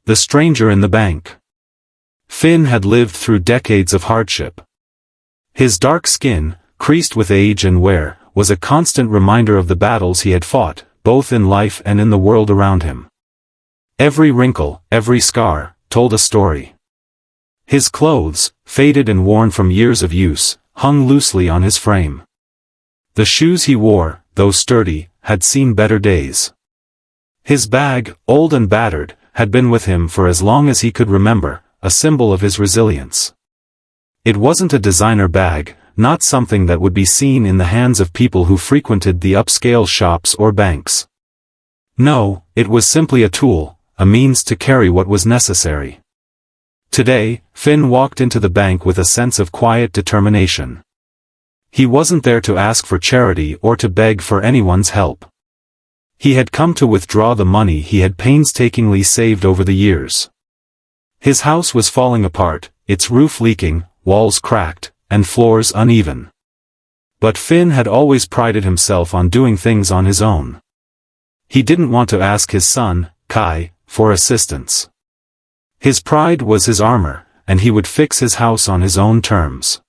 The stranger in the bank. Finn had lived through decades of hardship. His dark skin, creased with age and wear, was a constant reminder of the battles he had fought, both in life and in the world around him. Every wrinkle, every scar, told a story. His clothes, faded and worn from years of use, hung loosely on his frame. The shoes he wore, though sturdy, had seen better days. His bag, old and battered, had been with him for as long as he could remember, a symbol of his resilience. It wasn't a designer bag, not something that would be seen in the hands of people who frequented the upscale shops or banks. No, it was simply a tool, a means to carry what was necessary. Today, Finn walked into the bank with a sense of quiet determination. He wasn't there to ask for charity or to beg for anyone's help. He had come to withdraw the money he had painstakingly saved over the years. His house was falling apart, its roof leaking, walls cracked, and floors uneven. But Finn had always prided himself on doing things on his own. He didn't want to ask his son, Kai, for assistance. His pride was his armor, and he would fix his house on his own terms.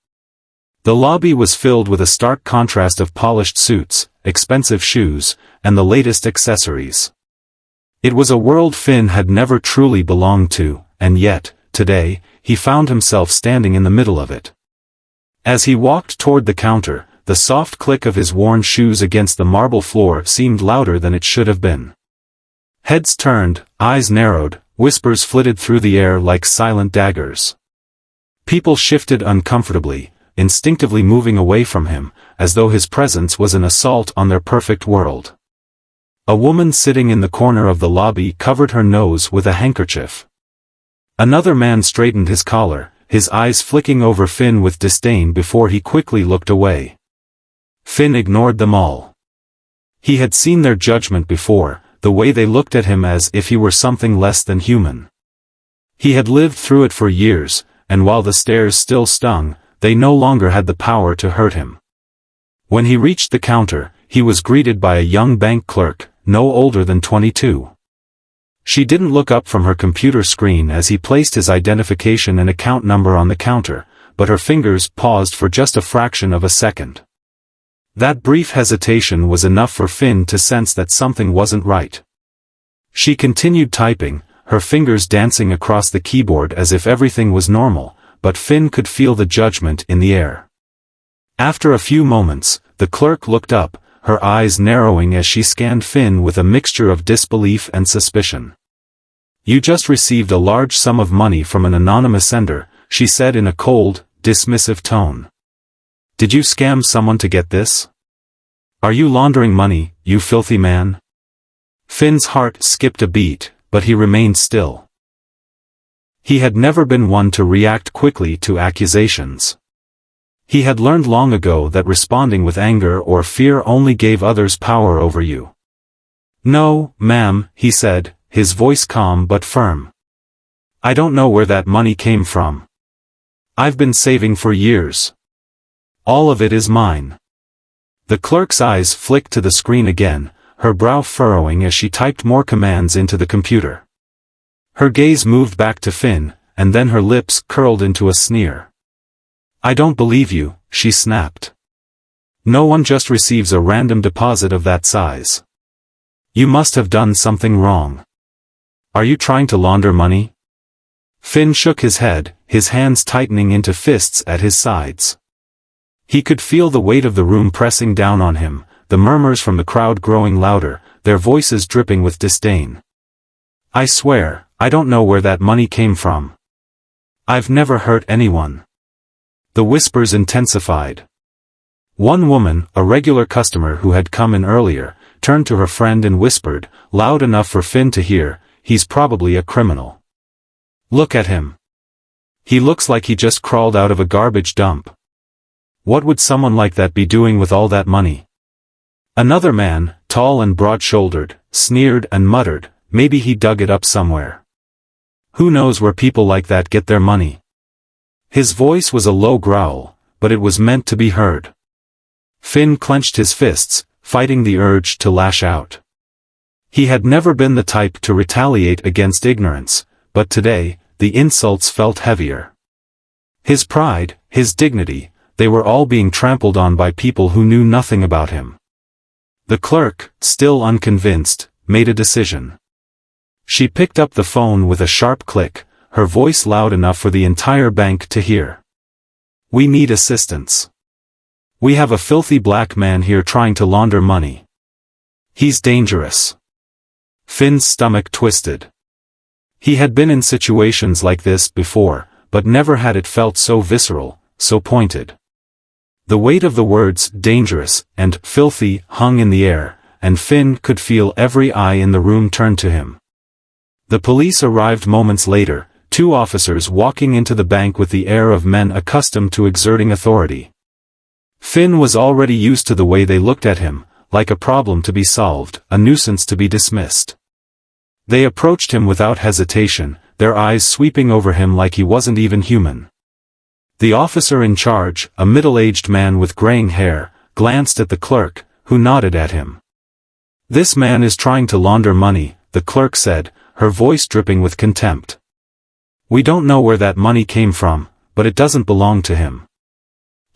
The lobby was filled with a stark contrast of polished suits, expensive shoes, and the latest accessories. It was a world Finn had never truly belonged to, and yet, today, he found himself standing in the middle of it. As he walked toward the counter, the soft click of his worn shoes against the marble floor seemed louder than it should have been. Heads turned, eyes narrowed, whispers flitted through the air like silent daggers. People shifted uncomfortably, instinctively moving away from him, as though his presence was an assault on their perfect world. A woman sitting in the corner of the lobby covered her nose with a handkerchief. Another man straightened his collar, his eyes flicking over Finn with disdain before he quickly looked away. Finn ignored them all. He had seen their judgment before, the way they looked at him as if he were something less than human. He had lived through it for years, and while the stares still stung, they no longer had the power to hurt him. When he reached the counter, he was greeted by a young bank clerk, no older than 22. She didn't look up from her computer screen as he placed his identification and account number on the counter, but her fingers paused for just a fraction of a second. That brief hesitation was enough for Finn to sense that something wasn't right. She continued typing, her fingers dancing across the keyboard as if everything was normal, but Finn could feel the judgment in the air. After a few moments, the clerk looked up, her eyes narrowing as she scanned Finn with a mixture of disbelief and suspicion. "You just received a large sum of money from an anonymous sender," she said in a cold, dismissive tone. "Did you scam someone to get this? Are you laundering money, you filthy man?" Finn's heart skipped a beat, but he remained still. He had never been one to react quickly to accusations. He had learned long ago that responding with anger or fear only gave others power over you. "No, ma'am," he said, his voice calm but firm. "I don't know where that money came from. I've been saving for years. All of it is mine." The clerk's eyes flicked to the screen again, her brow furrowing as she typed more commands into the computer. Her gaze moved back to Finn, and then her lips curled into a sneer. "I don't believe you," she snapped. "No one just receives a random deposit of that size. You must have done something wrong. Are you trying to launder money?" Finn shook his head, his hands tightening into fists at his sides. He could feel the weight of the room pressing down on him, the murmurs from the crowd growing louder, their voices dripping with disdain. "I swear, I don't know where that money came from. I've never hurt anyone." The whispers intensified. One woman, a regular customer who had come in earlier, turned to her friend and whispered, loud enough for Finn to hear, "He's probably a criminal. Look at him. He looks like he just crawled out of a garbage dump. What would someone like that be doing with all that money?" Another man, tall and broad-shouldered, sneered and muttered, "Maybe he dug it up somewhere. Who knows where people like that get their money?" His voice was a low growl, but it was meant to be heard. Finn clenched his fists, fighting the urge to lash out. He had never been the type to retaliate against ignorance, but today, the insults felt heavier. His pride, his dignity, they were all being trampled on by people who knew nothing about him. The clerk, still unconvinced, made a decision. She picked up the phone with a sharp click, her voice loud enough for the entire bank to hear. "We need assistance. We have a filthy black man here trying to launder money. He's dangerous." Finn's stomach twisted. He had been in situations like this before, but never had it felt so visceral, so pointed. The weight of the words "dangerous" and "filthy" hung in the air, and Finn could feel every eye in the room turn to him. The police arrived moments later, 2 officers walking into the bank with the air of men accustomed to exerting authority. Finn was already used to the way they looked at him, like a problem to be solved, a nuisance to be dismissed. They approached him without hesitation, their eyes sweeping over him like he wasn't even human. The officer in charge, a middle-aged man with graying hair, glanced at the clerk, who nodded at him. "This man is trying to launder money," the clerk said, her voice dripping with contempt. "We don't know where that money came from, but it doesn't belong to him.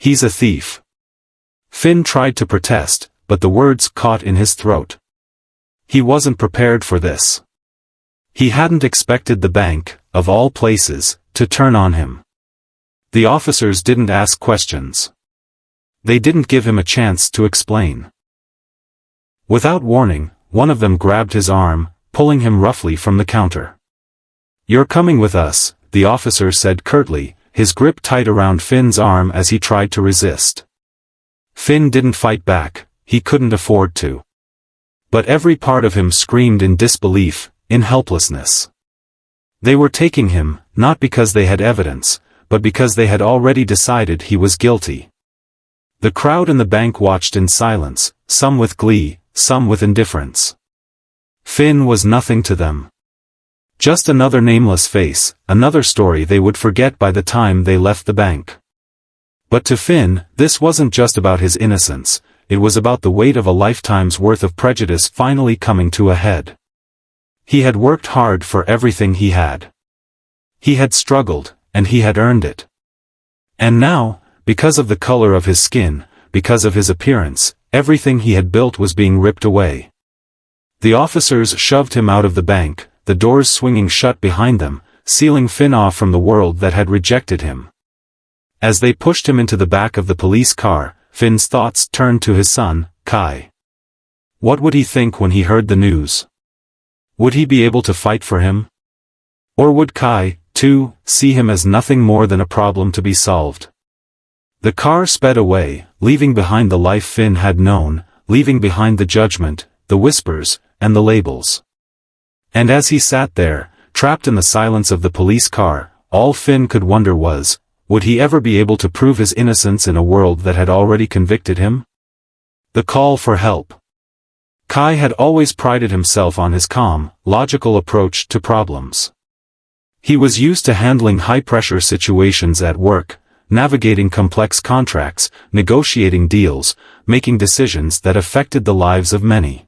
He's a thief." Finn tried to protest, but the words caught in his throat. He wasn't prepared for this. He hadn't expected the bank, of all places, to turn on him. The officers didn't ask questions. They didn't give him a chance to explain. Without warning, one of them grabbed his arm, pulling him roughly from the counter. "You're coming with us," the officer said curtly, his grip tight around Finn's arm as he tried to resist. Finn didn't fight back, he couldn't afford to. But every part of him screamed in disbelief, in helplessness. They were taking him, not because they had evidence, but because they had already decided he was guilty. The crowd in the bank watched in silence, some with glee, some with indifference. Finn was nothing to them. Just another nameless face, another story they would forget by the time they left the bank. But to Finn, this wasn't just about his innocence, it was about the weight of a lifetime's worth of prejudice finally coming to a head. He had worked hard for everything he had. He had struggled, and he had earned it. And now, because of the color of his skin, because of his appearance, everything he had built was being ripped away. The officers shoved him out of the bank, the doors swinging shut behind them, sealing Finn off from the world that had rejected him. As they pushed him into the back of the police car, Finn's thoughts turned to his son, Kai. What would he think when he heard the news? Would he be able to fight for him? Or would Kai, too, see him as nothing more than a problem to be solved? The car sped away, leaving behind the life Finn had known, leaving behind the judgment, the whispers, and the labels. And as he sat there, trapped in the silence of the police car, all Finn could wonder was, would he ever be able to prove his innocence in a world that had already convicted him? The call for help. Kai had always prided himself on his calm, logical approach to problems. He was used to handling high-pressure situations at work, navigating complex contracts, negotiating deals, making decisions that affected the lives of many.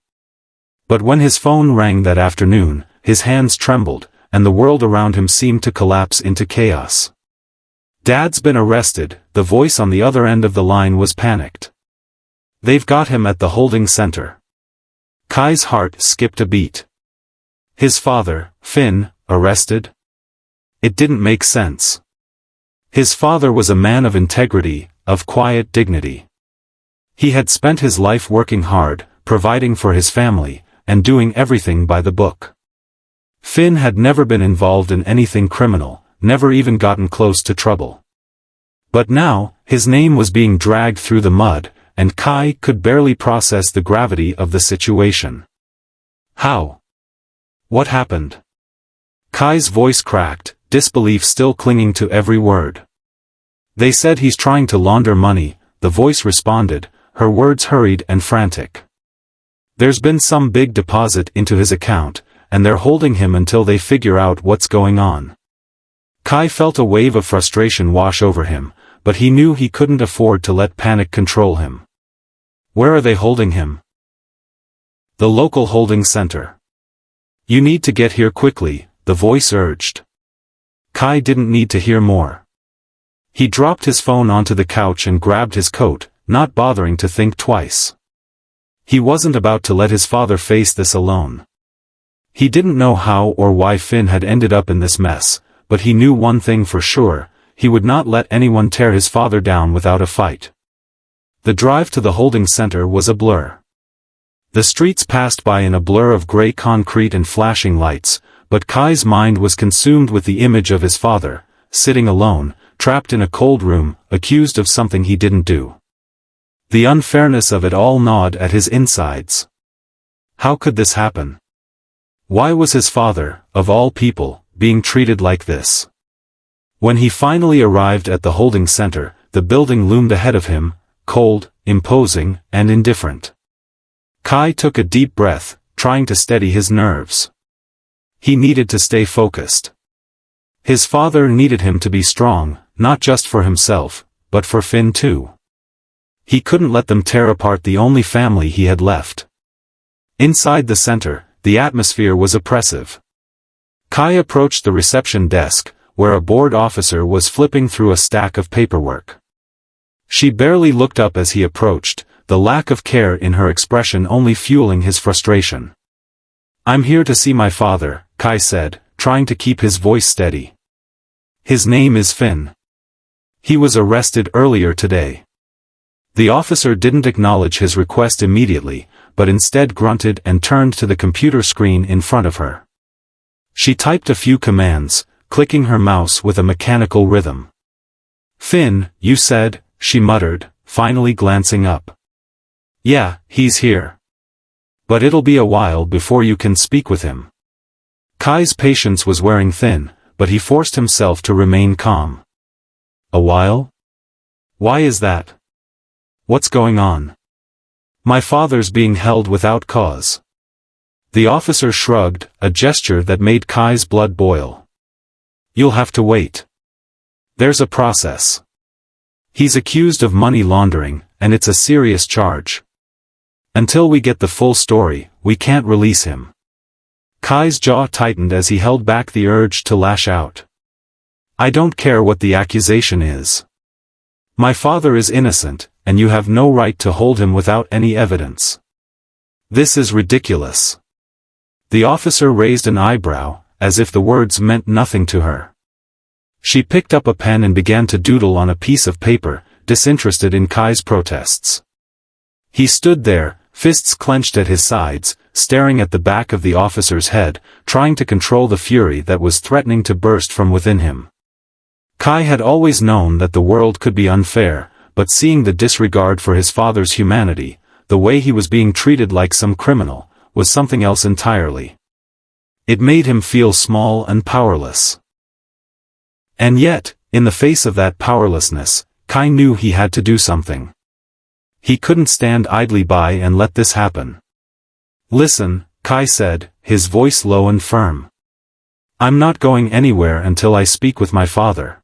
But when his phone rang that afternoon, his hands trembled, and the world around him seemed to collapse into chaos. "Dad's been arrested," the voice on the other end of the line was panicked. "They've got him at the holding center." Kai's heart skipped a beat. His father, Finn, arrested? It didn't make sense. His father was a man of integrity, of quiet dignity. He had spent his life working hard, providing for his family, and doing everything by the book. Finn had never been involved in anything criminal, never even gotten close to trouble. But now, his name was being dragged through the mud, and Kai could barely process the gravity of the situation. How? What happened? Kai's voice cracked, disbelief still clinging to every word. "They said he's trying to launder money," the voice responded, her words hurried and frantic. "There's been some big deposit into his account, and they're holding him until they figure out what's going on." Kai felt a wave of frustration wash over him, but he knew he couldn't afford to let panic control him. "Where are they holding him?" "The local holding center." "You need to get here quickly," the voice urged. Kai didn't need to hear more. He dropped his phone onto the couch and grabbed his coat, not bothering to think twice. He wasn't about to let his father face this alone. He didn't know how or why Finn had ended up in this mess, but he knew one thing for sure: he would not let anyone tear his father down without a fight. The drive to the holding center was a blur. The streets passed by in a blur of gray concrete and flashing lights, but Kai's mind was consumed with the image of his father, sitting alone, trapped in a cold room, accused of something he didn't do. The unfairness of it all gnawed at his insides. How could this happen? Why was his father, of all people, being treated like this? When he finally arrived at the holding center, the building loomed ahead of him, cold, imposing, and indifferent. Kai took a deep breath, trying to steady his nerves. He needed to stay focused. His father needed him to be strong, not just for himself, but for Finn too. He couldn't let them tear apart the only family he had left. Inside the center, the atmosphere was oppressive. Kai approached the reception desk, where a board officer was flipping through a stack of paperwork. She barely looked up as he approached, the lack of care in her expression only fueling his frustration. "I'm here to see my father," Kai said, trying to keep his voice steady. "His name is Finn. He was arrested earlier today." The officer didn't acknowledge his request immediately, but instead grunted and turned to the computer screen in front of her. She typed a few commands, clicking her mouse with a mechanical rhythm. "Finn, you said," she muttered, finally glancing up. "Yeah, he's here. But it'll be a while before you can speak with him." Kai's patience was wearing thin, but he forced himself to remain calm. "A while? Why is that? What's going on?" "My father's being held without cause." The officer shrugged, a gesture that made Kai's blood boil. "You'll have to wait. There's a process. He's accused of money laundering, and it's a serious charge. Until we get the full story, we can't release him." Kai's jaw tightened as he held back the urge to lash out. "I don't care what the accusation is. My father is innocent, and you have no right to hold him without any evidence. This is ridiculous." The officer raised an eyebrow, as if the words meant nothing to her. She picked up a pen and began to doodle on a piece of paper, disinterested in Kai's protests. He stood there, fists clenched at his sides, staring at the back of the officer's head, trying to control the fury that was threatening to burst from within him. Kai had always known that the world could be unfair, but seeing the disregard for his father's humanity, the way he was being treated like some criminal, was something else entirely. It made him feel small and powerless. And yet, in the face of that powerlessness, Kai knew he had to do something. He couldn't stand idly by and let this happen. "Listen," Kai said, his voice low and firm. "I'm not going anywhere until I speak with my father.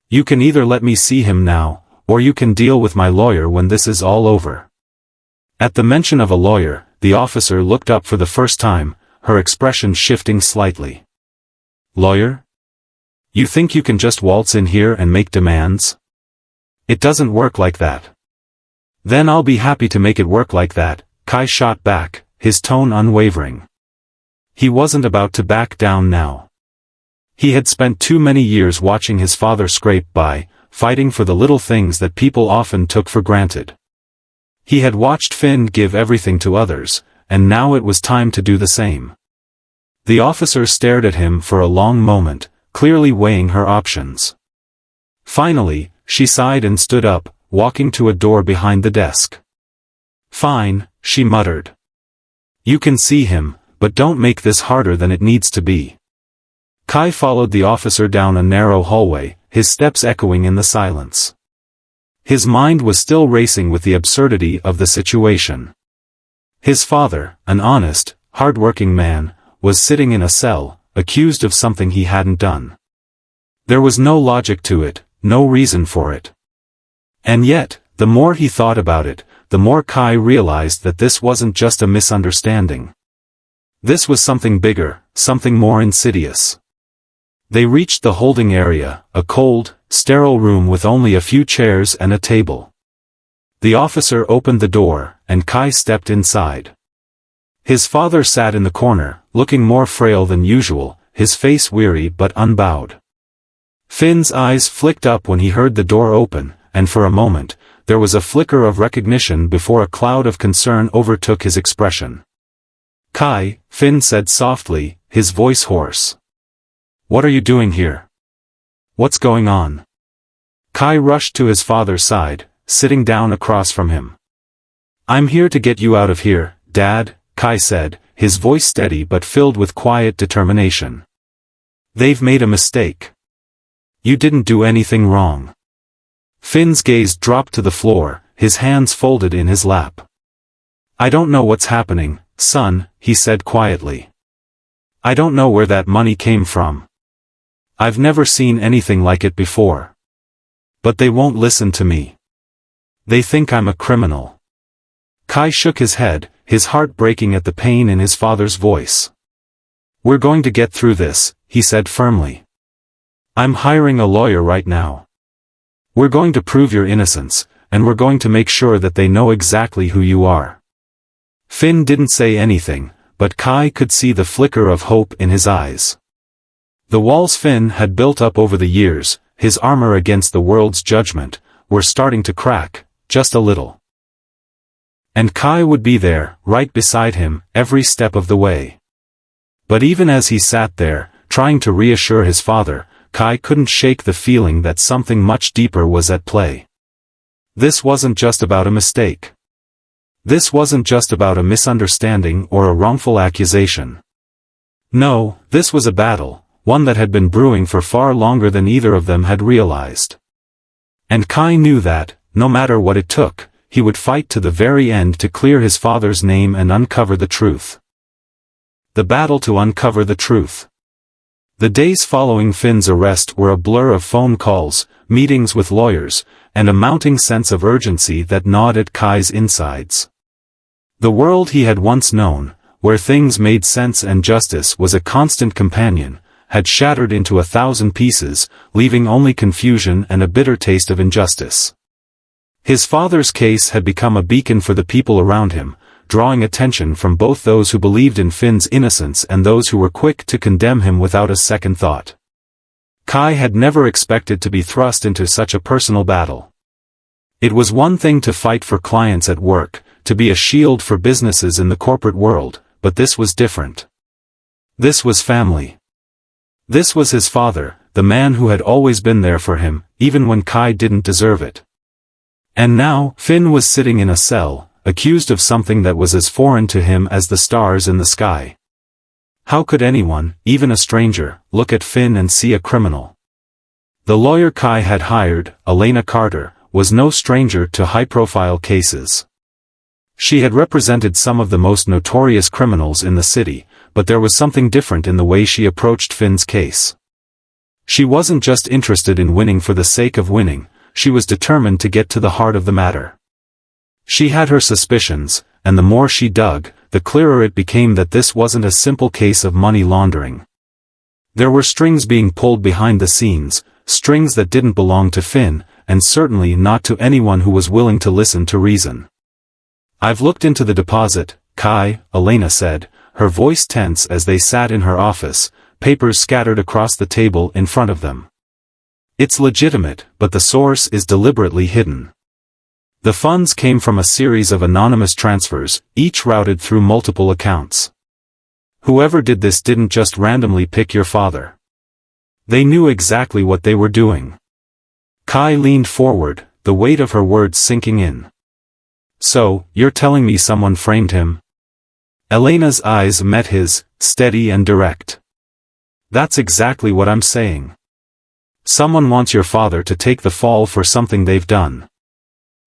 You can either let me see him now, or you can deal with my lawyer when this is all over." At the mention of a lawyer, the officer looked up for the first time, her expression shifting slightly. "Lawyer? You think you can just waltz in here and make demands? It doesn't work like that." "Then I'll be happy to make it work like that," Kai shot back, his tone unwavering. He wasn't about to back down now. He had spent too many years watching his father scrape by, fighting for the little things that people often took for granted. He had watched Finn give everything to others, and now it was time to do the same. The officer stared at him for a long moment, clearly weighing her options. Finally, she sighed and stood up, walking to a door behind the desk. "Fine," she muttered. "You can see him, but don't make this harder than it needs to be." Kai followed the officer down a narrow hallway, his steps echoing in the silence. His mind was still racing with the absurdity of the situation. His father, an honest, hard-working man, was sitting in a cell, accused of something he hadn't done. There was no logic to it, no reason for it. And yet, the more he thought about it, the more Kai realized that this wasn't just a misunderstanding. This was something bigger, something more insidious. They reached the holding area, a cold, sterile room with only a few chairs and a table. The officer opened the door, and Kai stepped inside. His father sat in the corner, looking more frail than usual, his face weary but unbowed. Finn's eyes flicked up when he heard the door open, and for a moment, there was a flicker of recognition before a cloud of concern overtook his expression. "Kai," Finn said softly, his voice hoarse. "What are you doing here? What's going on?" Kai rushed to his father's side, sitting down across from him. "I'm here to get you out of here, Dad," Kai said, his voice steady but filled with quiet determination. "They've made a mistake. You didn't do anything wrong." Finn's gaze dropped to the floor, his hands folded in his lap. "I don't know what's happening, son," he said quietly. "I don't know where that money came from. I've never seen anything like it before. But they won't listen to me. They think I'm a criminal." Kai shook his head, his heart breaking at the pain in his father's voice. "We're going to get through this," he said firmly. "I'm hiring a lawyer right now. We're going to prove your innocence, and we're going to make sure that they know exactly who you are." Finn didn't say anything, but Kai could see the flicker of hope in his eyes. The walls Finn had built up over the years, his armor against the world's judgment, were starting to crack, just a little. And Kai would be there, right beside him, every step of the way. But even as he sat there, trying to reassure his father, Kai couldn't shake the feeling that something much deeper was at play. This wasn't just about a mistake. This wasn't just about a misunderstanding or a wrongful accusation. No, this was a battle, one that had been brewing for far longer than either of them had realized. And Kai knew that, no matter what it took, he would fight to the very end to clear his father's name and uncover the truth. The battle to uncover the truth. The days following Finn's arrest were a blur of phone calls, meetings with lawyers, and a mounting sense of urgency that gnawed at Kai's insides. The world he had once known, where things made sense and justice was a constant companion, had shattered into 1,000 pieces, leaving only confusion and a bitter taste of injustice. His father's case had become a beacon for the people around him, drawing attention from both those who believed in Finn's innocence and those who were quick to condemn him without a second thought. Kai had never expected to be thrust into such a personal battle. It was one thing to fight for clients at work, to be a shield for businesses in the corporate world, but this was different. This was family. This was his father, the man who had always been there for him, even when Kai didn't deserve it. And now, Finn was sitting in a cell, accused of something that was as foreign to him as the stars in the sky. How could anyone, even a stranger, look at Finn and see a criminal? The lawyer Kai had hired, Elena Carter, was no stranger to high-profile cases. She had represented some of the most notorious criminals in the city, but there was something different in the way she approached Finn's case. She wasn't just interested in winning for the sake of winning, she was determined to get to the heart of the matter. She had her suspicions, and the more she dug, the clearer it became that this wasn't a simple case of money laundering. There were strings being pulled behind the scenes, strings that didn't belong to Finn, and certainly not to anyone who was willing to listen to reason. "I've looked into the deposit, Kai," Elena said, her voice tense as they sat in her office, papers scattered across the table in front of them. "It's legitimate, but the source is deliberately hidden. The funds came from a series of anonymous transfers, each routed through multiple accounts. Whoever did this didn't just randomly pick your father. They knew exactly what they were doing." Kai leaned forward, the weight of her words sinking in. "So, you're telling me someone framed him?" Elena's eyes met his, steady and direct. "That's exactly what I'm saying. Someone wants your father to take the fall for something they've done.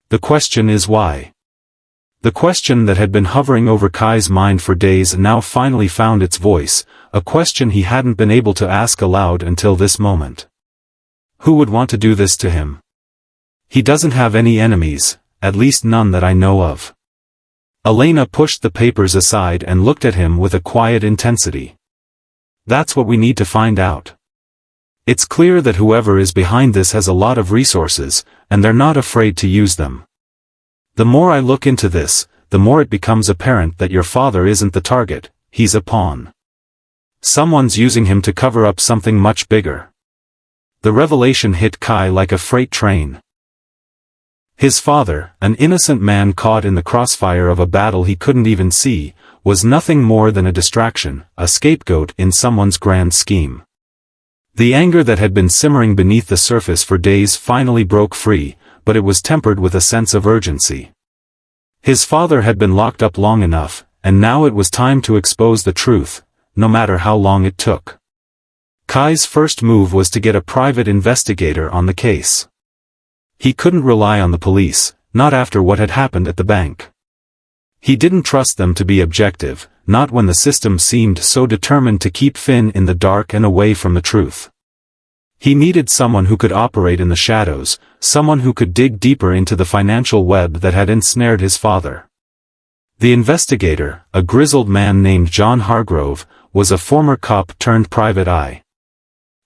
The question is why?" The question that had been hovering over Kai's mind for days now finally found its voice, a question he hadn't been able to ask aloud until this moment. Who would want to do this to him? He doesn't have any enemies, at least none that I know of. Elena pushed the papers aside and looked at him with a quiet intensity. "That's what we need to find out. It's clear that whoever is behind this has a lot of resources, and they're not afraid to use them. The more I look into this, the more it becomes apparent that your father isn't the target, he's a pawn. Someone's using him to cover up something much bigger. The revelation hit Kai like a freight train. His father, an innocent man caught in the crossfire of a battle he couldn't even see, was nothing more than a distraction, a scapegoat in someone's grand scheme. The anger that had been simmering beneath the surface for days finally broke free, but it was tempered with a sense of urgency. His father had been locked up long enough, and now it was time to expose the truth, no matter how long it took. Kai's first move was to get a private investigator on the case. He couldn't rely on the police, not after what had happened at the bank. He didn't trust them to be objective, not when the system seemed so determined to keep Finn in the dark and away from the truth. He needed someone who could operate in the shadows, someone who could dig deeper into the financial web that had ensnared his father. The investigator, a grizzled man named John Hargrove, was a former cop turned private eye.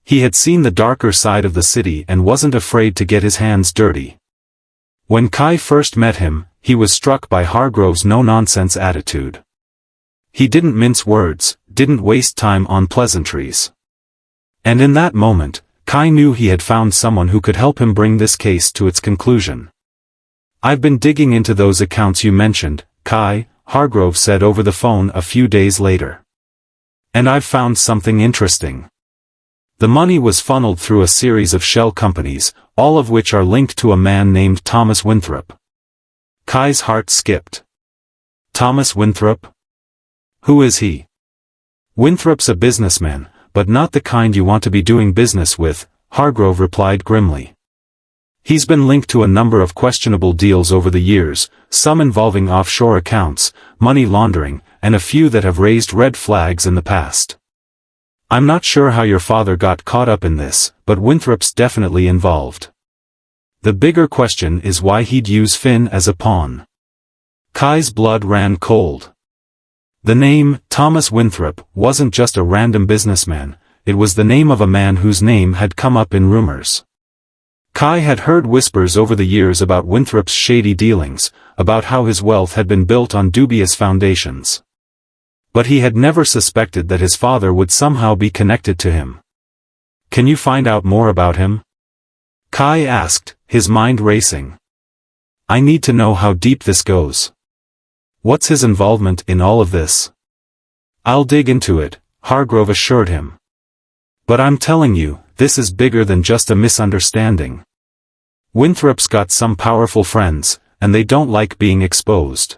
He had seen the darker side of the city and wasn't afraid to get his hands dirty. When Kai first met him, he was struck by Hargrove's no-nonsense attitude. He didn't mince words, didn't waste time on pleasantries. And in that moment, Kai knew he had found someone who could help him bring this case to its conclusion. "I've been digging into those accounts you mentioned, Kai," Hargrove said over the phone a few days later. "And I've found something interesting. The money was funneled through a series of shell companies, all of which are linked to a man named Thomas Winthrop." Kai's heart skipped. Thomas Winthrop? Who is he? "Winthrop's a businessman, but not the kind you want to be doing business with," Hargrove replied grimly. "He's been linked to a number of questionable deals over the years, some involving offshore accounts, money laundering, and a few that have raised red flags in the past. I'm not sure how your father got caught up in this, but Winthrop's definitely involved. The bigger question is why he'd use Finn as a pawn." Kai's blood ran cold. The name, Thomas Winthrop, wasn't just a random businessman, it was the name of a man whose name had come up in rumors. Kai had heard whispers over the years about Winthrop's shady dealings, about how his wealth had been built on dubious foundations. But he had never suspected that his father would somehow be connected to him. "Can you find out more about him?" Kai asked, his mind racing. "I need to know how deep this goes. What's his involvement in all of this?" "I'll dig into it," Hargrove assured him. "But I'm telling you, this is bigger than just a misunderstanding. Winthrop's got some powerful friends, and they don't like being exposed."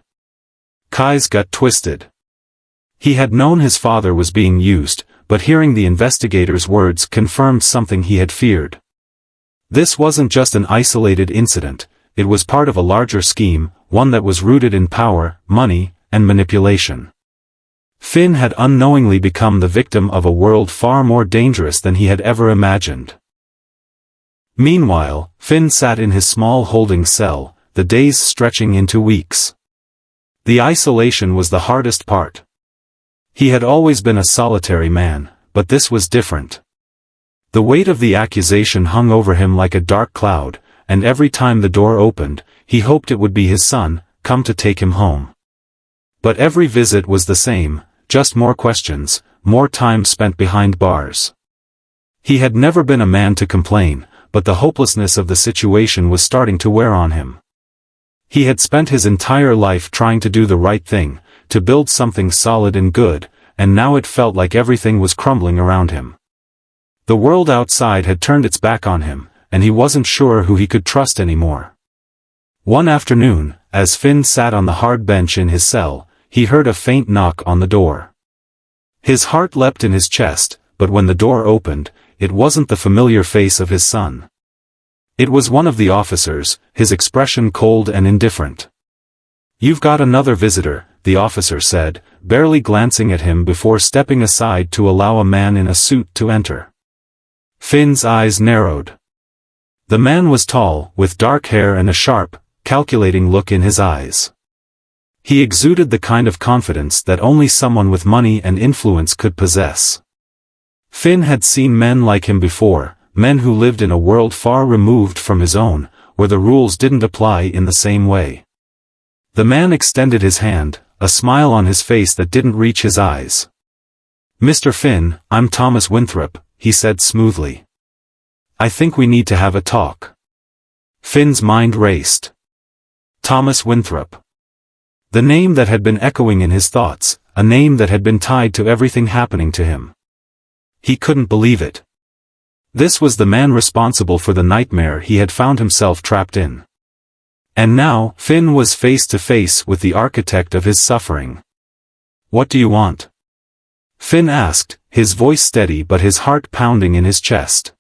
Kai's gut twisted. He had known his father was being used, but hearing the investigator's words confirmed something he had feared. This wasn't just an isolated incident, it was part of a larger scheme, one that was rooted in power, money, and manipulation. Finn had unknowingly become the victim of a world far more dangerous than he had ever imagined. Meanwhile, Finn sat in his small holding cell, the days stretching into weeks. The isolation was the hardest part. He had always been a solitary man, but this was different. The weight of the accusation hung over him like a dark cloud, and every time the door opened, he hoped it would be his son, come to take him home. But every visit was the same, just more questions, more time spent behind bars. He had never been a man to complain, but the hopelessness of the situation was starting to wear on him. He had spent his entire life trying to do the right thing, to build something solid and good, and now it felt like everything was crumbling around him. The world outside had turned its back on him, and he wasn't sure who he could trust anymore. One afternoon, as Finn sat on the hard bench in his cell, he heard a faint knock on the door. His heart leapt in his chest, but when the door opened, it wasn't the familiar face of his son. It was one of the officers, his expression cold and indifferent. "You've got another visitor," the officer said, barely glancing at him before stepping aside to allow a man in a suit to enter. Finn's eyes narrowed. The man was tall, with dark hair and a sharp, calculating look in his eyes. He exuded the kind of confidence that only someone with money and influence could possess. Finn had seen men like him before, men who lived in a world far removed from his own, where the rules didn't apply in the same way. The man extended his hand, a smile on his face that didn't reach his eyes. "Mr. Finn, I'm Thomas Winthrop," he said smoothly. "I think we need to have a talk." Finn's mind raced. Thomas Winthrop. The name that had been echoing in his thoughts, a name that had been tied to everything happening to him. He couldn't believe it. This was the man responsible for the nightmare he had found himself trapped in. And now, Finn was face to face with the architect of his suffering. "What do you want?" Finn asked, his voice steady but his heart pounding in his chest.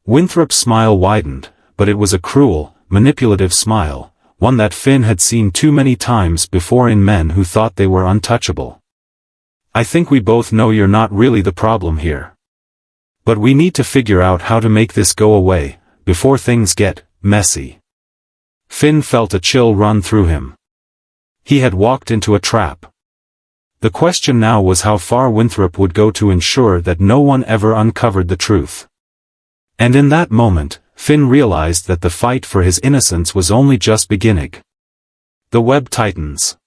Winthrop's smile widened, but it was a cruel, manipulative smile, one that Finn had seen too many times before in men who thought they were untouchable. "I think we both know you're not really the problem here. But we need to figure out how to make this go away, before things get messy." Finn felt a chill run through him. He had walked into a trap. The question now was how far Winthrop would go to ensure that no one ever uncovered the truth. And in that moment, Finn realized that the fight for his innocence was only just beginning. The web tightens.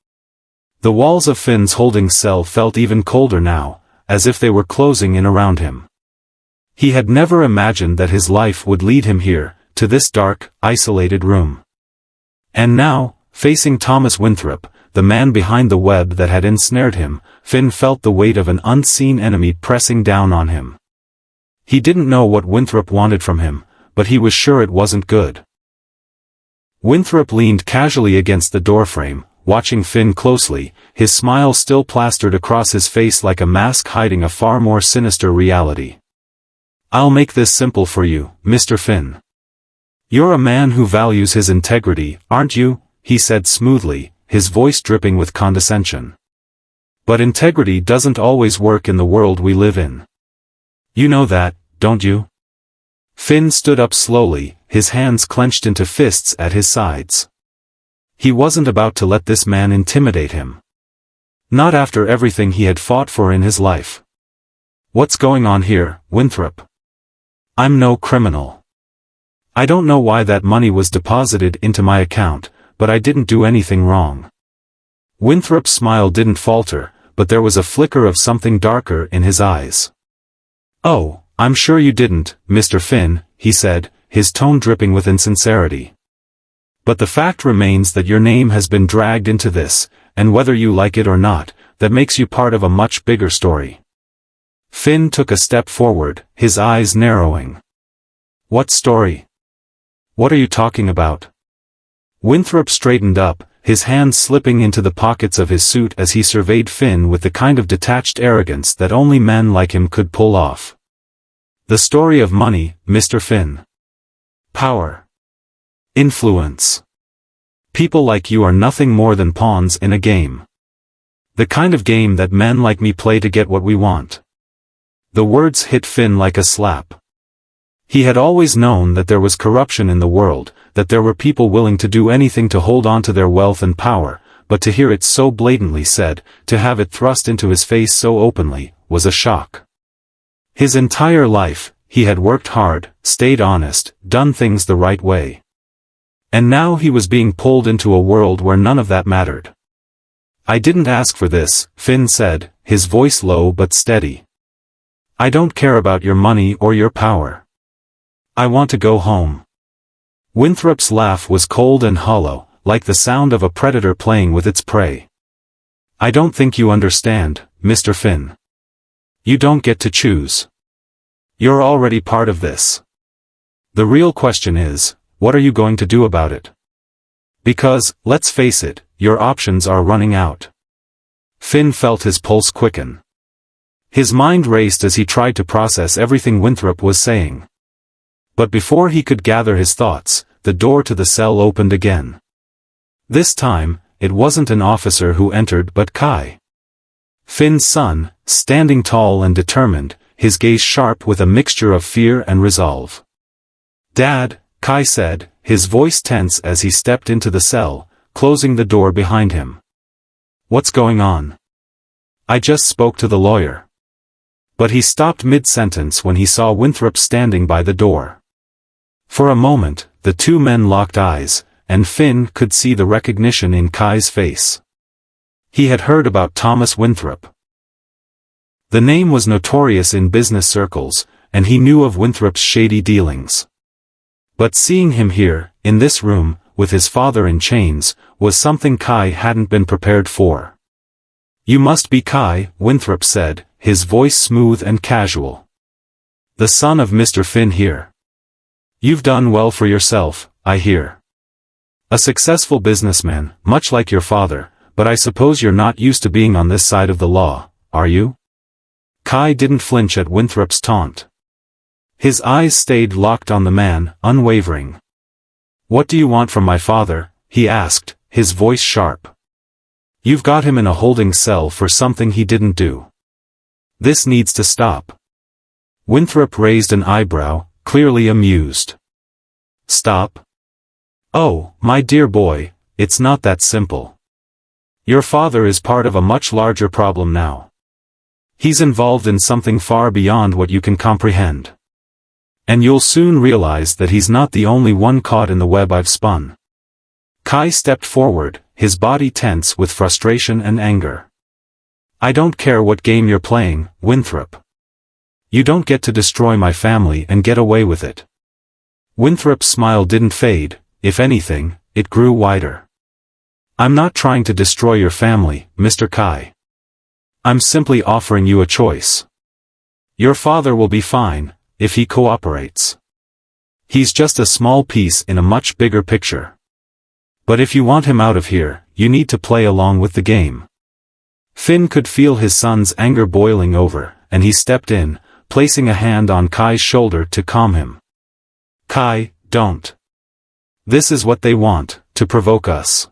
The walls of Finn's holding cell felt even colder now, as if they were closing in around him. He had never imagined that his life would lead him here, to this dark, isolated room. And now, facing Thomas Winthrop, the man behind the web that had ensnared him, Finn felt the weight of an unseen enemy pressing down on him. He didn't know what Winthrop wanted from him, but he was sure it wasn't good. Winthrop leaned casually against the doorframe, watching Finn closely, his smile still plastered across his face like a mask hiding a far more sinister reality. "I'll make this simple for you, Mr. Finn. You're a man who values his integrity, aren't you?" he said smoothly, his voice dripping with condescension. "But integrity doesn't always work in the world we live in. You know that, don't you?" Finn stood up slowly, his hands clenched into fists at his sides. He wasn't about to let this man intimidate him. Not after everything he had fought for in his life. "What's going on here, Winthrop? I'm no criminal. I don't know why that money was deposited into my account, but I didn't do anything wrong." Winthrop's smile didn't falter, but there was a flicker of something darker in his eyes. "Oh, I'm sure you didn't, Mr. Finn," he said, his tone dripping with insincerity. "But the fact remains that your name has been dragged into this, and whether you like it or not, that makes you part of a much bigger story." Finn took a step forward, his eyes narrowing. "What story? What are you talking about?" Winthrop straightened up, his hands slipping into the pockets of his suit as he surveyed Finn with the kind of detached arrogance that only men like him could pull off. "The story of money, Mr. Finn. Power. Influence. People like you are nothing more than pawns in a game. The kind of game that men like me play to get what we want." The words hit Finn like a slap. He had always known that there was corruption in the world, that there were people willing to do anything to hold on to their wealth and power, but to hear it so blatantly said, to have it thrust into his face so openly, was a shock. His entire life, he had worked hard, stayed honest, done things the right way. And now he was being pulled into a world where none of that mattered. "I didn't ask for this," Finn said, his voice low but steady. "I don't care about your money or your power. I want to go home." Winthrop's laugh was cold and hollow, like the sound of a predator playing with its prey. "I don't think you understand, Mr. Finn. You don't get to choose. You're already part of this. The real question is, what are you going to do about it? Because, let's face it, your options are running out." Finn felt his pulse quicken. His mind raced as he tried to process everything Winthrop was saying. But before he could gather his thoughts, the door to the cell opened again. This time, it wasn't an officer who entered but Kai. Finn's son, standing tall and determined, his gaze sharp with a mixture of fear and resolve. "Dad," Kai said, his voice tense as he stepped into the cell, closing the door behind him. "What's going on?" "I just spoke to the lawyer. But he stopped mid-sentence when he saw Winthrop standing by the door. For a moment, the two men locked eyes, and Finn could see the recognition in Kai's face. He had heard about Thomas Winthrop. The name was notorious in business circles, and he knew of Winthrop's shady dealings. But seeing him here, in this room, with his father in chains, was something Kai hadn't been prepared for. "You must be Kai," Winthrop said, his voice smooth and casual. "The son of Mr. Finn here. You've done well for yourself, I hear. A successful businessman, much like your father, but I suppose you're not used to being on this side of the law, are you?" Kai didn't flinch at Winthrop's taunt. His eyes stayed locked on the man, unwavering. "What do you want from my father?" he asked, his voice sharp. "You've got him in a holding cell for something he didn't do. This needs to stop." Winthrop raised an eyebrow, clearly amused. "Stop? Oh, my dear boy, it's not that simple. Your father is part of a much larger problem now. He's involved in something far beyond what you can comprehend. And you'll soon realize that he's not the only one caught in the web I've spun." Kai stepped forward, his body tense with frustration and anger. "I don't care what game you're playing, Winthrop. You don't get to destroy my family and get away with it." Winthrop's smile didn't fade, if anything, it grew wider. "I'm not trying to destroy your family, Mr. Kai. I'm simply offering you a choice. Your father will be fine, if he cooperates. He's just a small piece in a much bigger picture. But if you want him out of here, you need to play along with the game." Finn could feel his son's anger boiling over, and he stepped in, placing a hand on Kai's shoulder to calm him. "Kai, don't. This is what they want, to provoke us.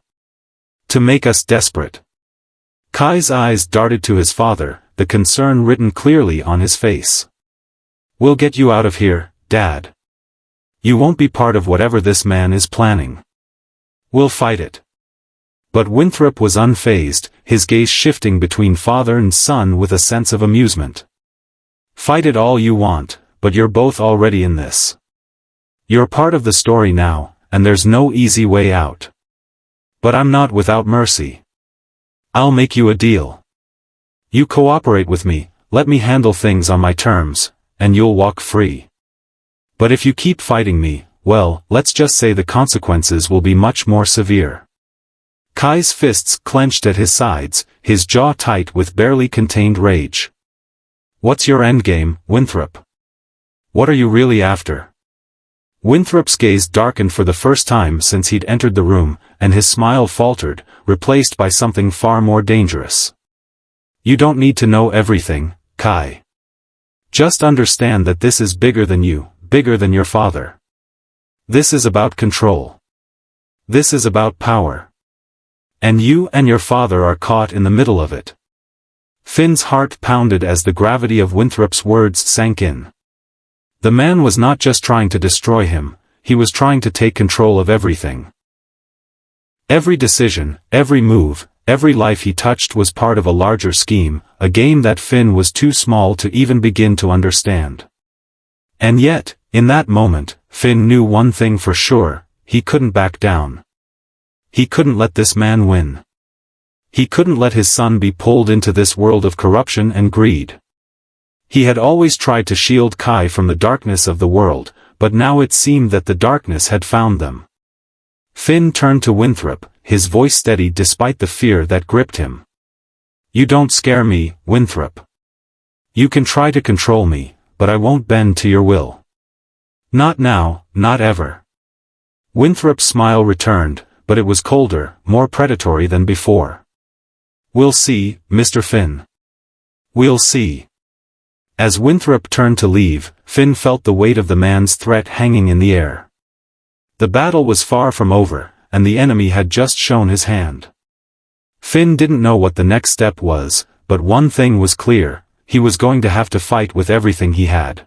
To make us desperate." Kai's eyes darted to his father, the concern written clearly on his face. "We'll get you out of here, Dad. You won't be part of whatever this man is planning. We'll fight it." But Winthrop was unfazed, his gaze shifting between father and son with a sense of amusement. "Fight it all you want, but you're both already in this. You're part of the story now, and there's no easy way out. But I'm not without mercy. I'll make you a deal. You cooperate with me, let me handle things on my terms, and you'll walk free. But if you keep fighting me, well, let's just say the consequences will be much more severe." Kai's fists clenched at his sides, his jaw tight with barely contained rage. "What's your endgame, Winthrop? What are you really after?" Winthrop's gaze darkened for the first time since he'd entered the room, and his smile faltered, replaced by something far more dangerous. "You don't need to know everything, Kai. Just understand that this is bigger than you, bigger than your father. This is about control. This is about power. And you and your father are caught in the middle of it." Finn's heart pounded as the gravity of Winthrop's words sank in. The man was not just trying to destroy him, he was trying to take control of everything. Every decision, every move, every life he touched was part of a larger scheme, a game that Finn was too small to even begin to understand. And yet, in that moment, Finn knew one thing for sure, he couldn't back down. He couldn't let this man win. He couldn't let his son be pulled into this world of corruption and greed. He had always tried to shield Kai from the darkness of the world, but now it seemed that the darkness had found them. Finn turned to Winthrop, his voice steady despite the fear that gripped him. "You don't scare me, Winthrop. You can try to control me, but I won't bend to your will. Not now, not ever." Winthrop's smile returned, but it was colder, more predatory than before. "We'll see, Mr. Finn. We'll see." As Winthrop turned to leave, Finn felt the weight of the man's threat hanging in the air. The battle was far from over, and the enemy had just shown his hand. Finn didn't know what the next step was, but one thing was clear, he was going to have to fight with everything he had.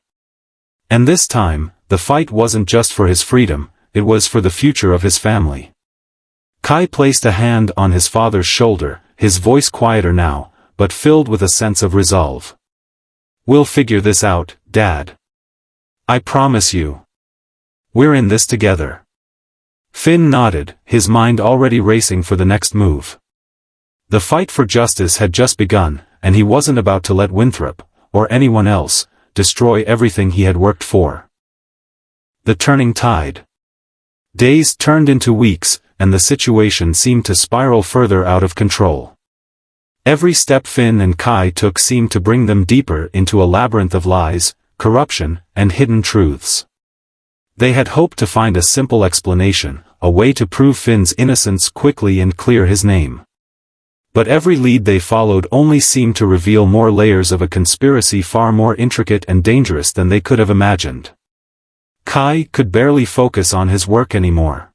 And this time, the fight wasn't just for his freedom, it was for the future of his family. Kai placed a hand on his father's shoulder, his voice quieter now, but filled with a sense of resolve. We'll figure this out, Dad. I promise you. We're in this together. Finn nodded, his mind already racing for the next move. The fight for justice had just begun, and he wasn't about to let Winthrop, or anyone else, destroy everything he had worked for. The turning tide. Days turned into weeks, and the situation seemed to spiral further out of control. Every step Finn and Kai took seemed to bring them deeper into a labyrinth of lies, corruption, and hidden truths. They had hoped to find a simple explanation, a way to prove Finn's innocence quickly and clear his name. But every lead they followed only seemed to reveal more layers of a conspiracy far more intricate and dangerous than they could have imagined. Kai could barely focus on his work anymore.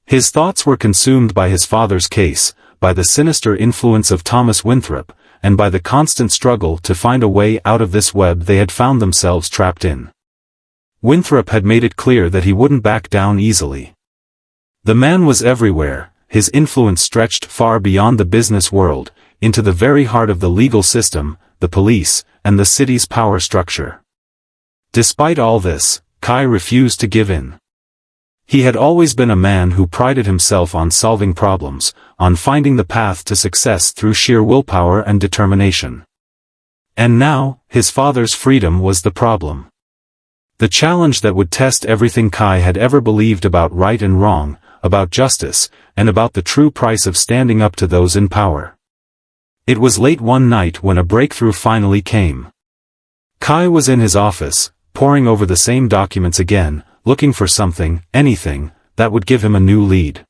His thoughts were consumed by his father's case, by the sinister influence of Thomas Winthrop, and by the constant struggle to find a way out of this web they had found themselves trapped in. Winthrop had made it clear that he wouldn't back down easily. The man was everywhere, his influence stretched far beyond the business world, into the very heart of the legal system, the police, and the city's power structure. Despite all this, Kai refused to give in. He had always been a man who prided himself on solving problems, on finding the path to success through sheer willpower and determination. And now, his father's freedom was the problem. The challenge that would test everything Kai had ever believed about right and wrong, about justice, and about the true price of standing up to those in power. It was late one night when a breakthrough finally came. Kai was in his office, poring over the same documents again, looking for something, anything, that would give him a new lead.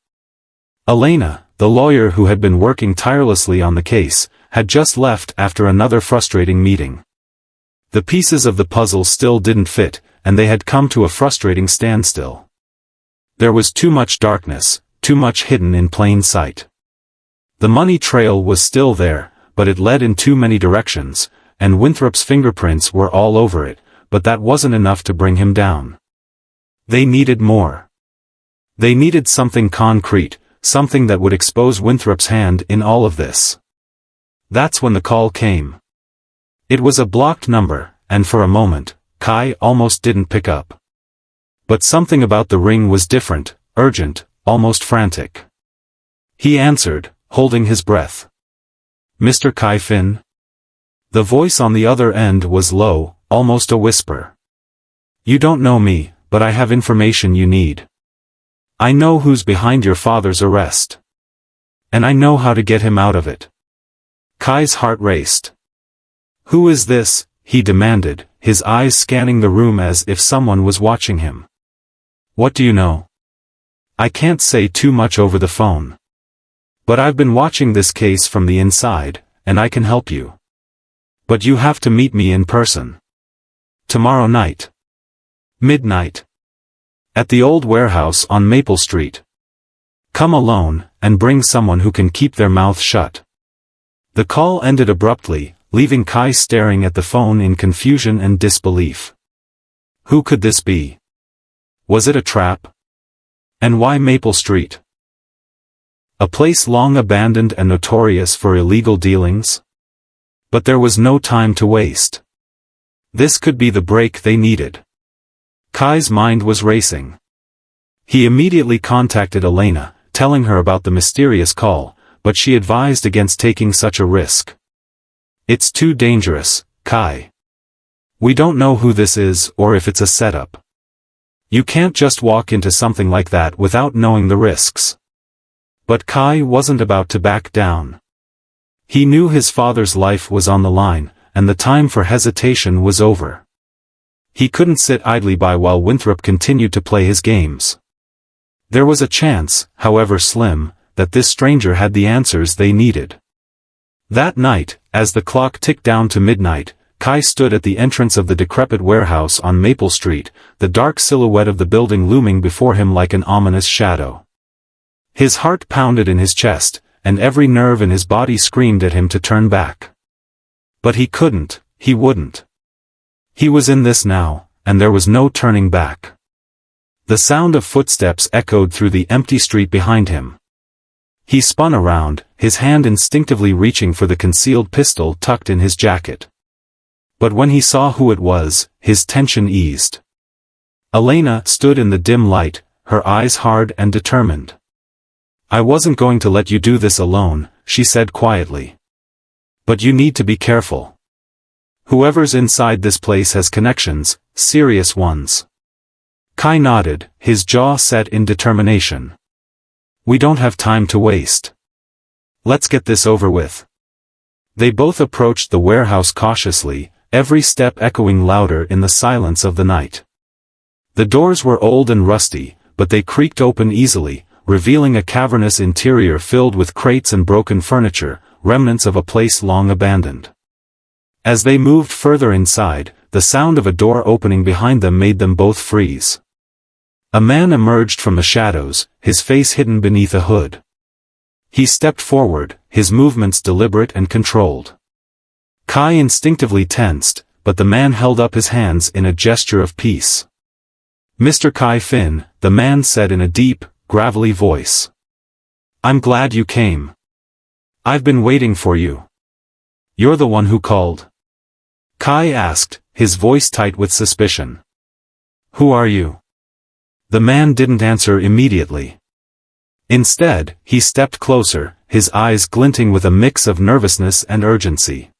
Elena, the lawyer who had been working tirelessly on the case, had just left after another frustrating meeting. The pieces of the puzzle still didn't fit, and they had come to a frustrating standstill. There was too much darkness, too much hidden in plain sight. The money trail was still there, but it led in too many directions, and Winthrop's fingerprints were all over it, but that wasn't enough to bring him down. They needed more. They needed something concrete, something that would expose Winthrop's hand in all of this. That's when the call came. It was a blocked number, and for a moment, Kai almost didn't pick up. But something about the ring was different, urgent, almost frantic. He answered, holding his breath. Mr. Kai Finn? The voice on the other end was low, almost a whisper. You don't know me, but I have information you need. I know who's behind your father's arrest. And I know how to get him out of it. Kai's heart raced. Who is this? He demanded, his eyes scanning the room as if someone was watching him. What do you know? I can't say too much over the phone. But I've been watching this case from the inside, and I can help you. But you have to meet me in person. Tomorrow night. Midnight. At the old warehouse on Maple Street. Come alone, and bring someone who can keep their mouth shut. The call ended abruptly, leaving Kai staring at the phone in confusion and disbelief. Who could this be? Was it a trap? And why Maple Street? A place long abandoned and notorious for illegal dealings? But there was no time to waste. This could be the break they needed. Kai's mind was racing. He immediately contacted Elena, telling her about the mysterious call, but she advised against taking such a risk. It's too dangerous, Kai. We don't know who this is or if it's a setup. You can't just walk into something like that without knowing the risks. But Kai wasn't about to back down. He knew his father's life was on the line, and the time for hesitation was over. He couldn't sit idly by while Winthrop continued to play his games. There was a chance, however slim, that this stranger had the answers they needed. That night, as the clock ticked down to midnight, Kai stood at the entrance of the decrepit warehouse on Maple Street, the dark silhouette of the building looming before him like an ominous shadow. His heart pounded in his chest, and every nerve in his body screamed at him to turn back. But he couldn't, he wouldn't. He was in this now, and there was no turning back. The sound of footsteps echoed through the empty street behind him. He spun around, his hand instinctively reaching for the concealed pistol tucked in his jacket. But when he saw who it was, his tension eased. Elena stood in the dim light, her eyes hard and determined. "I wasn't going to let you do this alone," she said quietly. "But you need to be careful. Whoever's inside this place has connections, serious ones." Kai nodded, his jaw set in determination. "We don't have time to waste. Let's get this over with." They both approached the warehouse cautiously, every step echoing louder in the silence of the night. The doors were old and rusty, but they creaked open easily, revealing a cavernous interior filled with crates and broken furniture, remnants of a place long abandoned. As they moved further inside, the sound of a door opening behind them made them both freeze. A man emerged from the shadows, his face hidden beneath a hood. He stepped forward, his movements deliberate and controlled. Kai instinctively tensed, but the man held up his hands in a gesture of peace. "Mr. Kai Finn," the man said in a deep, gravelly voice. "I'm glad you came. I've been waiting for you." "You're the one who called?" Kai asked, his voice tight with suspicion. "Who are you?" The man didn't answer immediately. Instead, he stepped closer, his eyes glinting with a mix of nervousness and urgency.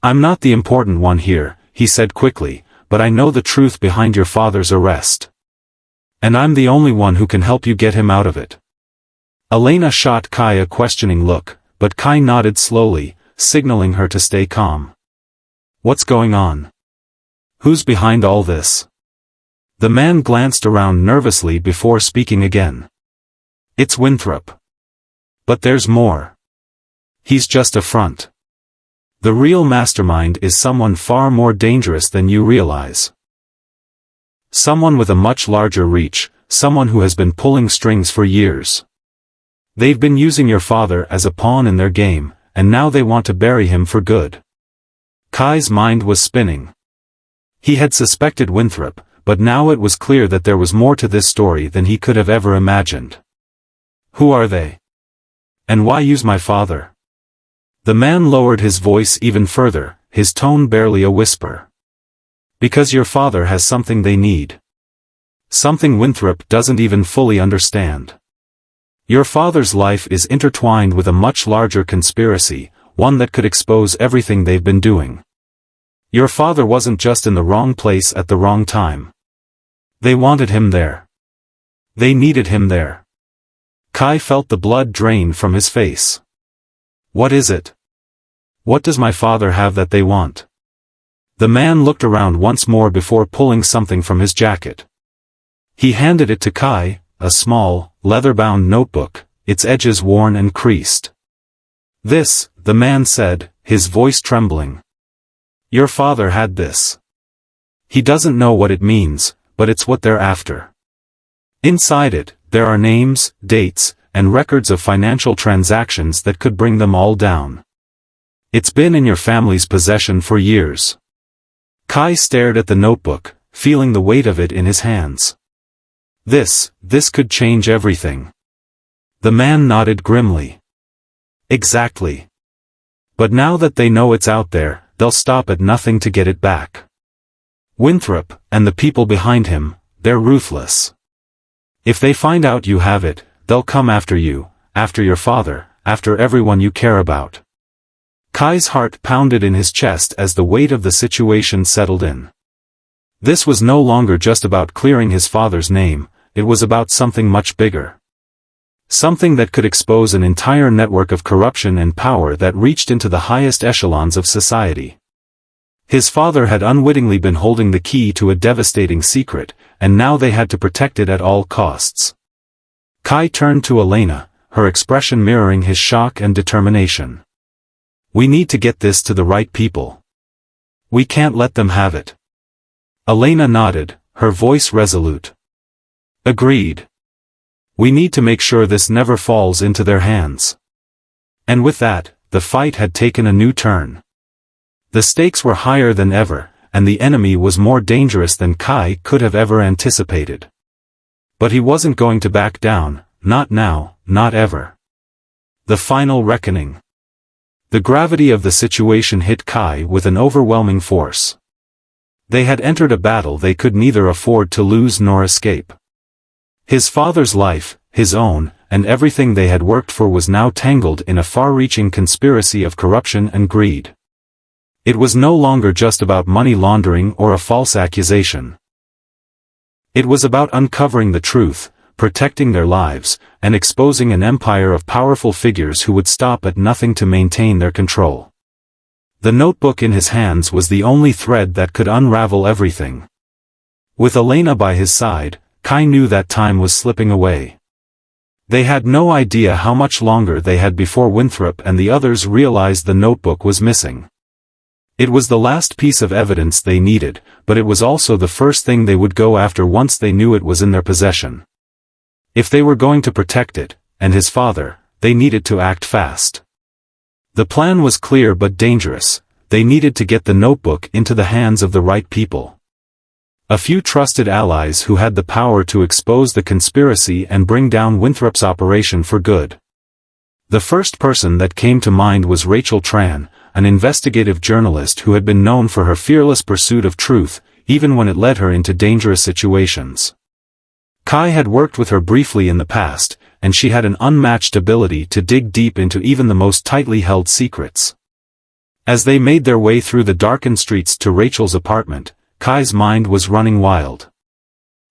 "I'm not the important one here," he said quickly, "but I know the truth behind your father's arrest. And I'm the only one who can help you get him out of it." Elena shot Kai a questioning look, but Kai nodded slowly, signaling her to stay calm. "What's going on? Who's behind all this?" The man glanced around nervously before speaking again. "It's Winthrop. But there's more. He's just a front. The real mastermind is someone far more dangerous than you realize. Someone with a much larger reach, someone who has been pulling strings for years. They've been using your father as a pawn in their game, and now they want to bury him for good." Kai's mind was spinning. He had suspected Winthrop, but now it was clear that there was more to this story than he could have ever imagined. "Who are they? And why use my father?" The man lowered his voice even further, his tone barely a whisper. "Because your father has something they need. Something Winthrop doesn't even fully understand. Your father's life is intertwined with a much larger conspiracy, one that could expose everything they've been doing. Your father wasn't just in the wrong place at the wrong time. They wanted him there. They needed him there." Kai felt the blood drain from his face. "What is it? What does my father have that they want?" The man looked around once more before pulling something from his jacket. He handed it to Kai, a small, leather-bound notebook, its edges worn and creased. "This," the man said, his voice trembling. "Your father had this. He doesn't know what it means, but it's what they're after. Inside it, there are names, dates, and records of financial transactions that could bring them all down. It's been in your family's possession for years." Kai stared at the notebook, feeling the weight of it in his hands. This could change everything." The man nodded grimly. "Exactly. But now that they know it's out there, they'll stop at nothing to get it back. Winthrop, and the people behind him, they're ruthless. If they find out you have it, they'll come after you, after your father, after everyone you care about." Kai's heart pounded in his chest as the weight of the situation settled in. This was no longer just about clearing his father's name, it was about something much bigger. Something that could expose an entire network of corruption and power that reached into the highest echelons of society. His father had unwittingly been holding the key to a devastating secret, and now they had to protect it at all costs. Kai turned to Elena, her expression mirroring his shock and determination. "We need to get this to the right people. We can't let them have it." Elena nodded, her voice resolute. "Agreed. We need to make sure this never falls into their hands." And with that, the fight had taken a new turn. The stakes were higher than ever, and the enemy was more dangerous than Kai could have ever anticipated. But he wasn't going to back down, not now, not ever. The final reckoning. The gravity of the situation hit Kai with an overwhelming force. They had entered a battle they could neither afford to lose nor escape. His father's life, his own, and everything they had worked for was now tangled in a far-reaching conspiracy of corruption and greed. It was no longer just about money laundering or a false accusation. It was about uncovering the truth, protecting their lives, and exposing an empire of powerful figures who would stop at nothing to maintain their control. The notebook in his hands was the only thread that could unravel everything. With Elena by his side, Kai knew that time was slipping away. They had no idea how much longer they had before Winthrop and the others realized the notebook was missing. It was the last piece of evidence they needed, but it was also the first thing they would go after once they knew it was in their possession. If they were going to protect it, and his father, they needed to act fast. The plan was clear but dangerous. They needed to get the notebook into the hands of the right people. A few trusted allies who had the power to expose the conspiracy and bring down Winthrop's operation for good. The first person that came to mind was Rachel Tran, an investigative journalist who had been known for her fearless pursuit of truth, even when it led her into dangerous situations. Kai had worked with her briefly in the past, and she had an unmatched ability to dig deep into even the most tightly held secrets. As they made their way through the darkened streets to Rachel's apartment, Kai's mind was running wild.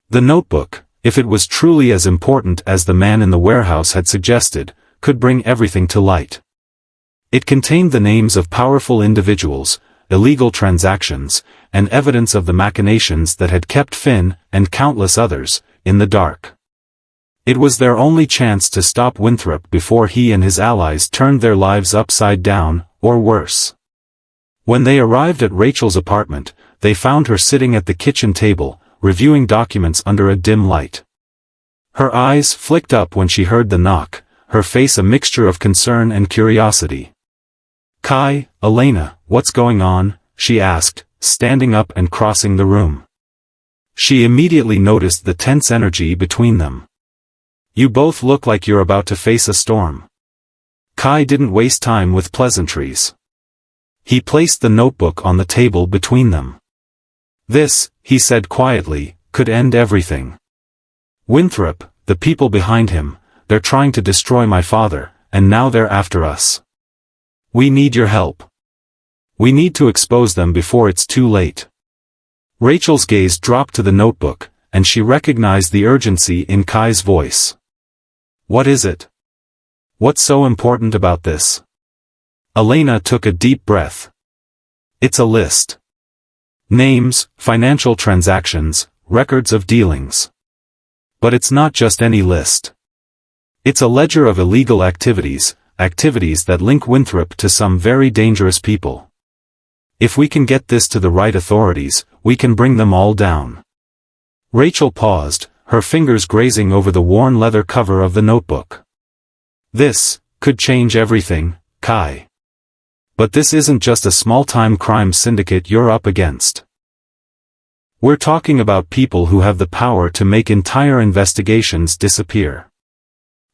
The notebook, if it was truly as important as the man in the warehouse had suggested, could bring everything to light. It contained the names of powerful individuals, illegal transactions, and evidence of the machinations that had kept Finn, and countless others, in the dark. It was their only chance to stop Winthrop before he and his allies turned their lives upside down, or worse. When they arrived at Rachel's apartment, they found her sitting at the kitchen table, reviewing documents under a dim light. Her eyes flicked up when she heard the knock, her face a mixture of concern and curiosity. "Kai, Elena, what's going on?" she asked, standing up and crossing the room. She immediately noticed the tense energy between them. "You both look like you're about to face a storm." Kai didn't waste time with pleasantries. He placed the notebook on the table between them. "This," he said quietly, "could end everything. Winthrop, the people behind him, they're trying to destroy my father, and now they're after us. We need your help. We need to expose them before it's too late." Rachel's gaze dropped to the notebook, and she recognized the urgency in Kai's voice. "What is it? What's so important about this?" Elena took a deep breath. "It's a list. Names, financial transactions, records of dealings. But it's not just any list. It's a ledger of illegal activities, activities that link Winthrop to some very dangerous people. If we can get this to the right authorities, we can bring them all down." Rachel paused, her fingers grazing over the worn leather cover of the notebook. "This could change everything, Kai. But this isn't just a small-time crime syndicate you're up against. We're talking about people who have the power to make entire investigations disappear.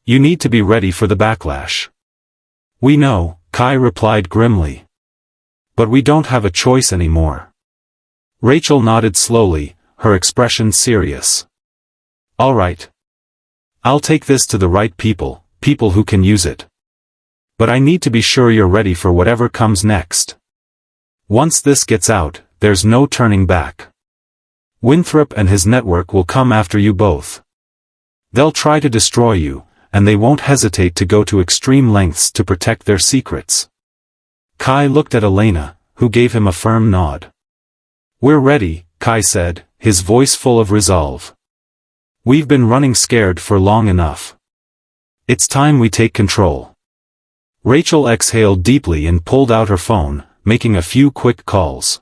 You need to be ready for the backlash." "We know," Kai replied grimly. "But we don't have a choice anymore." Rachel nodded slowly, her expression serious. "All right. I'll take this to the right people, people who can use it. But I need to be sure you're ready for whatever comes next. Once this gets out, there's no turning back. Winthrop and his network will come after you both. They'll try to destroy you, and they won't hesitate to go to extreme lengths to protect their secrets." Kai looked at Elena, who gave him a firm nod. "We're ready," Kai said, his voice full of resolve. "We've been running scared for long enough. It's time we take control." Rachel exhaled deeply and pulled out her phone, making a few quick calls.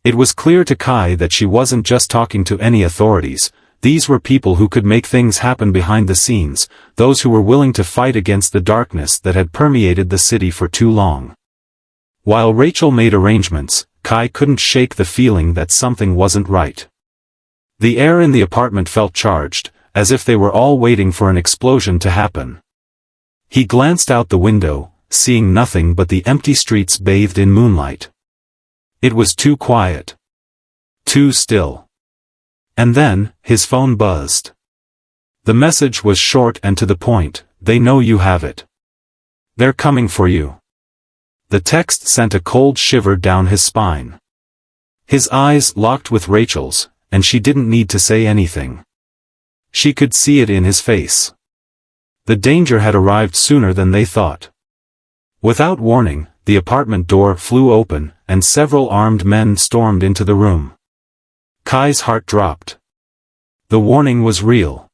It was clear to Kai that she wasn't just talking to any authorities. These were people who could make things happen behind the scenes, those who were willing to fight against the darkness that had permeated the city for too long. While Rachel made arrangements, Kai couldn't shake the feeling that something wasn't right. The air in the apartment felt charged, as if they were all waiting for an explosion to happen. He glanced out the window, seeing nothing but the empty streets bathed in moonlight. It was too quiet. Too still. And then, his phone buzzed. The message was short and to the point: "They know you have it. They're coming for you." The text sent a cold shiver down his spine. His eyes locked with Rachel's, and she didn't need to say anything. She could see it in his face. The danger had arrived sooner than they thought. Without warning, the apartment door flew open, and several armed men stormed into the room. Kai's heart dropped. The warning was real.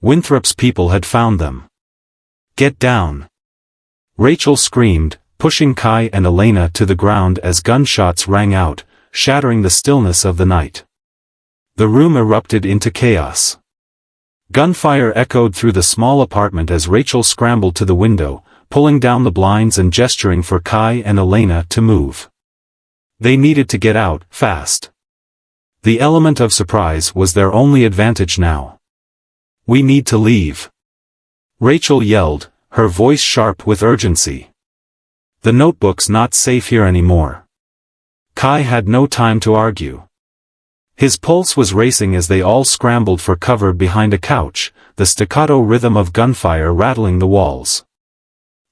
Winthrop's people had found them. "Get down!" Rachel screamed, pushing Kai and Elena to the ground as gunshots rang out, shattering the stillness of the night. The room erupted into chaos. Gunfire echoed through the small apartment as Rachel scrambled to the window, pulling down the blinds and gesturing for Kai and Elena to move. They needed to get out, fast. The element of surprise was their only advantage now. "We need to leave," Rachel yelled, her voice sharp with urgency. "The notebook's not safe here anymore." Kai had no time to argue. His pulse was racing as they all scrambled for cover behind a couch, the staccato rhythm of gunfire rattling the walls.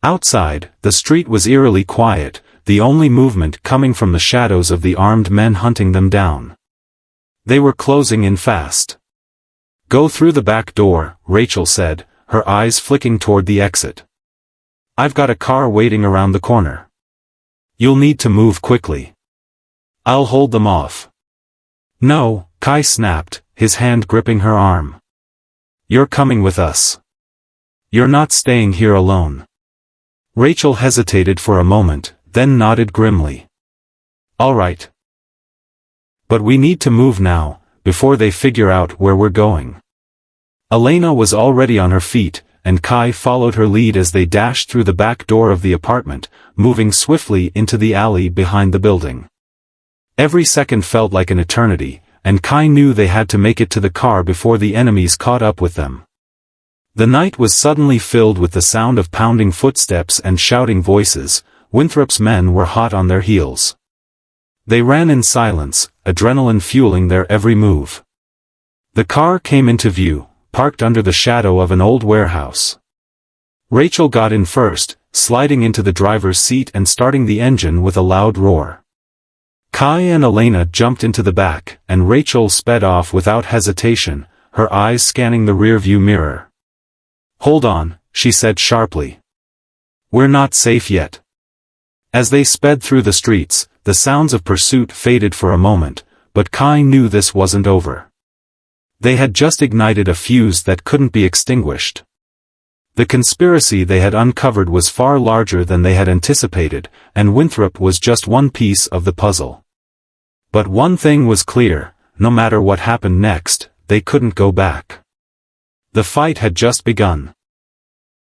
Outside, the street was eerily quiet, the only movement coming from the shadows of the armed men hunting them down. They were closing in fast. "Go through the back door," Rachel said, her eyes flicking toward the exit. "I've got a car waiting around the corner. You'll need to move quickly. I'll hold them off." "No," Kai snapped, his hand gripping her arm. "You're coming with us. You're not staying here alone." Rachel hesitated for a moment, then nodded grimly. "All right. But we need to move now, before they figure out where we're going." Elena was already on her feet, and Kai followed her lead as they dashed through the back door of the apartment, moving swiftly into the alley behind the building. Every second felt like an eternity, and Kai knew they had to make it to the car before the enemies caught up with them. The night was suddenly filled with the sound of pounding footsteps and shouting voices. Winthrop's men were hot on their heels. They ran in silence, adrenaline fueling their every move. The car came into view, parked under the shadow of an old warehouse. Rachel got in first, sliding into the driver's seat and starting the engine with a loud roar. Kai and Elena jumped into the back, and Rachel sped off without hesitation, her eyes scanning the rearview mirror. "Hold on," she said sharply. "We're not safe yet." As they sped through the streets, the sounds of pursuit faded for a moment, but Kai knew this wasn't over. They had just ignited a fuse that couldn't be extinguished. The conspiracy they had uncovered was far larger than they had anticipated, and Winthrop was just one piece of the puzzle. But one thing was clear: no matter what happened next, they couldn't go back. The fight had just begun.